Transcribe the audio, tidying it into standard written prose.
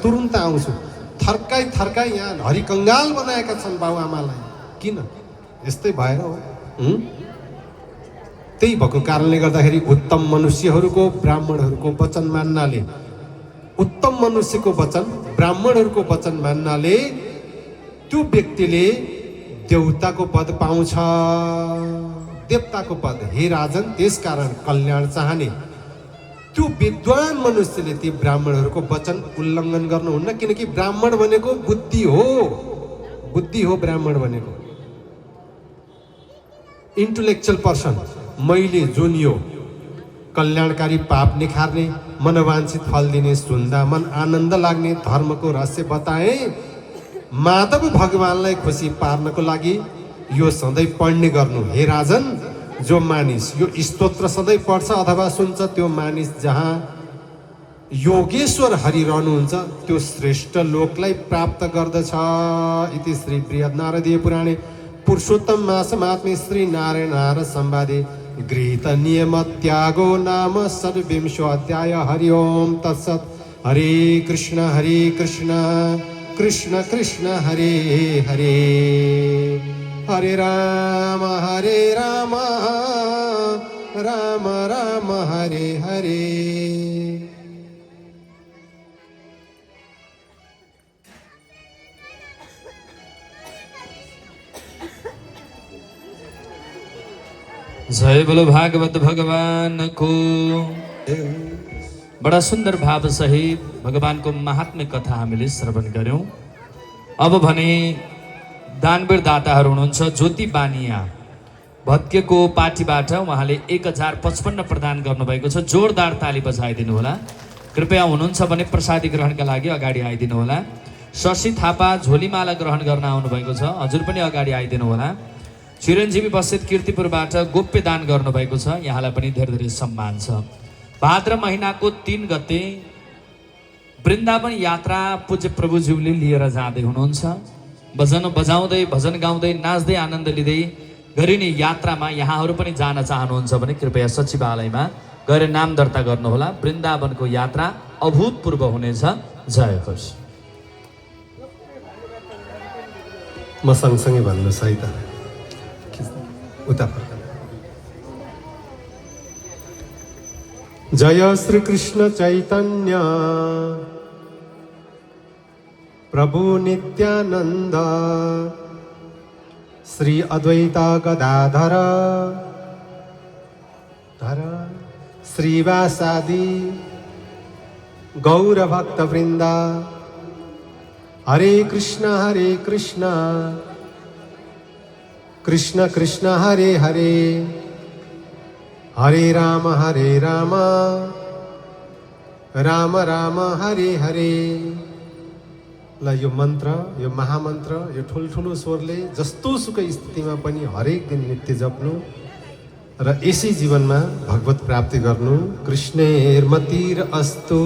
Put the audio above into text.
तुरुन्त आउँछु। थर्काई थर्काई यहाँ हरिकङ्गाल बनाएका छन् बाबुआमालाई। किन यस्तै भएर हो? त्यही भएको कारणले गर्दाखेरि उत्तम मनुष्यहरूको ब्राह्मणहरूको वचन मान्नाले, उत्तम मनुष्यको वचन ब्राह्मणहरूको वचन मान्नाले त्यो व्यक्तिले देवताको पद पाउँछ, देवताको पद। हे राजन, त्यसकारण कल्याण चाहने त्यो विद्वान मनुष्यले ती ब्राह्मणहरूको वचन उल्लङ्घन गर्नुहुन्न, किनकि ब्राह्मण भनेको बुद्धि हो, बुद्धि हो ब्राह्मण भनेको। Intellectual person. मैले जुन यो कल्याणकारी पाप निखार्ने, मनवाञ्छित फल दिने, सुन्दा मन आनन्द लाग्ने धर्मको रहस्य बताए, माधव भगवानलाई खुसी पार्नको लागि यो सधैँ पढ्ने गर्नु। हे राजन, जो मानिस यो स्तोत्र सधैँ पढ्छ अथवा सुन्छ, त्यो मानिस जहाँ योगेश्वर हरि रहनुहुन्छ त्यो श्रेष्ठ लोकलाई प्राप्त गर्दछ। इति श्री बृहद्नारदीय पुराणे पुरुषोत्तम मास महात्म्ये श्री नारायण संवादे गृहीत नियम त्यागो नाम षड्विंशो अध्याय। हरि ओम तत्सत्। हरे कृष्ण कृष्ण कृष्ण हरे हरे, हरे राम राम राम हरे हरे। जय बोलो भागवत भगवान को। बडा सुन्दर भाव सहित भगवानको महात्म्य कथा हामीले श्रवण गर्यौं। अब भने दानवीर दाताहरू हुनुहुन्छ ज्योति बानिया भत्केको पार्टीबाट उहाँले 1055 प्रदान गर्नुभएको छ। जोरदार ताली बजाइदिनु होला। कृपया हुनुहुन्छ भने प्रसादी ग्रहणका लागि अगाडि आइदिनु होला। शशि थापा झोलीमाला ग्रहण गर्न आउनुभएको छ, हजुर पनि अगाडि आइदिनु होला। चिरञ्जीवी बस्नेत कीर्तिपुरबाट गोप्य दान गर्नुभएको छ, यहाँलाई पनि धेरै धेरै सम्मान छ। भाद्र महिनाको 3 गते वृन्दावन यात्रा पूज्य प्रभुज्यूले लिएर जाँदै हुनुहुन्छ। भजन बजाउँदै, भजन गाउँदै, नाच्दै, आनन्द लिँदै गरिने यात्रामा यहाँहरू पनि जान चाहनुहुन्छ भने कृपया सचिवालयमा गएर नाम दर्ता गर्नुहोला। वृन्दावनको यात्रा अभूतपूर्व हुनेछ। जय होस्। म सँगसँगै भन्नुहोस् है त, उता फर्क। जय श्री कृष्ण चैतन्य प्रभु नित्यानंद, श्री अद्वैत गदाधर श्रीवासादि गौर भक्त वृंदा। हरे कृष्ण कृष्ण कृष्ण हरे हरे, हरे राम राम राम हरे हरे। ल यो मन्त्र, यो महामन्त्र, यो ठुल्ठुलो स्वरले जस्तो सुकै स्थितिमा पनि हरेक दिन नित्य जप्नु र यसै जीवनमा भगवत प्राप्ति गर्नु। कृष्णेर्मतिर अस्तु।